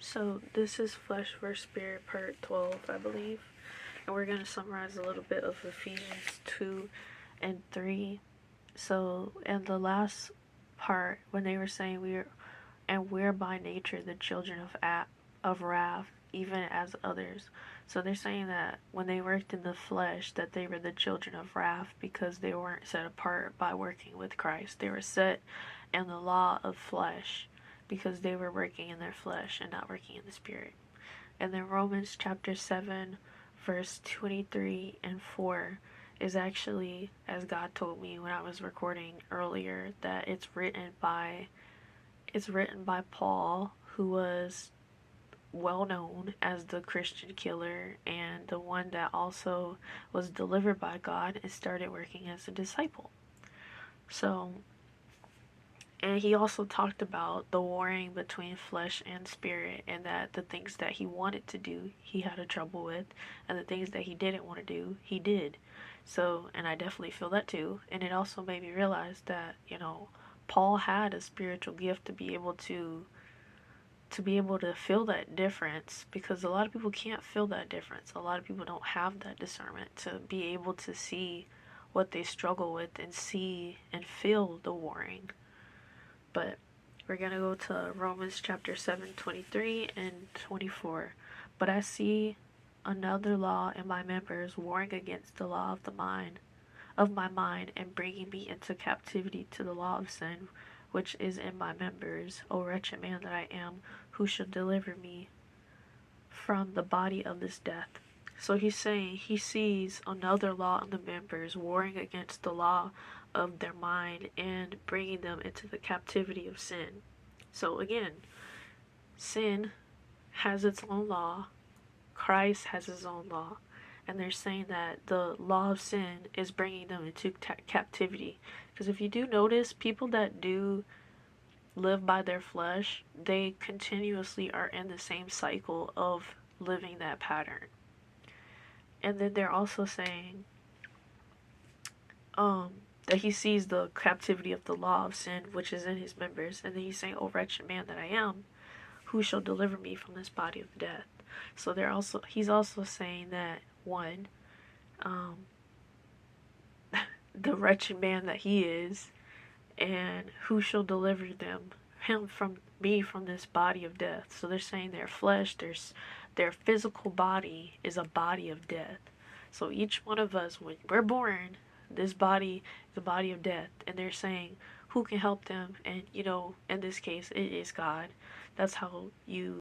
So this is Flesh vs. Spirit part 12, I believe. And we're going to summarize a little bit of Ephesians 2 and 3. So in the last part, when they were saying we're by nature the children of wrath, even as others. So they're saying that when they worked in the flesh, that they were the children of wrath because they weren't set apart by working with Christ. They were set in the law of flesh because they were working in their flesh and not working in the spirit. And then Romans chapter 7 verse 23 and 4 is actually, as God told me when I was recording earlier, that it's written by Paul, who was well known as the Christian killer and the one that also was delivered by God and started working as a disciple. So, and he also talked about the warring between flesh and spirit, and that the things that he wanted to do, he had a trouble with, and the things that he didn't want to do, he did. So, and I definitely feel that too. And it also made me realize that, Paul had a spiritual gift to be able to feel that difference, because a lot of people can't feel that difference. A lot of people don't have that discernment to be able to see what they struggle with and see and feel the warring. But we're going to go to Romans chapter 7, 23 and 24. But I see another law in my members, warring against the law of my mind, and bringing me into captivity to the law of sin, which is in my members. O wretched man that I am, who shall deliver me from the body of this death? So he's saying he sees another law in the members, warring against the law of their mind and bringing them into the captivity of sin. So again, sin has its own law, Christ has his own law, and they're saying that the law of sin is bringing them into captivity. Because if you do notice, people that do live by their flesh, they continuously are in the same cycle of living that pattern. And then they're also saying that he sees the captivity of the law of sin, which is in his members. And then he's saying, "O wretched man that I am, who shall deliver me from this body of death?" So he's also saying that, one, the wretched man that he is, and who shall deliver him from this body of death. So they're saying their flesh, their physical body is a body of death. So each one of us, when we're born, this body is a body of death, and they're saying who can help them, and in this case it is God. That's how you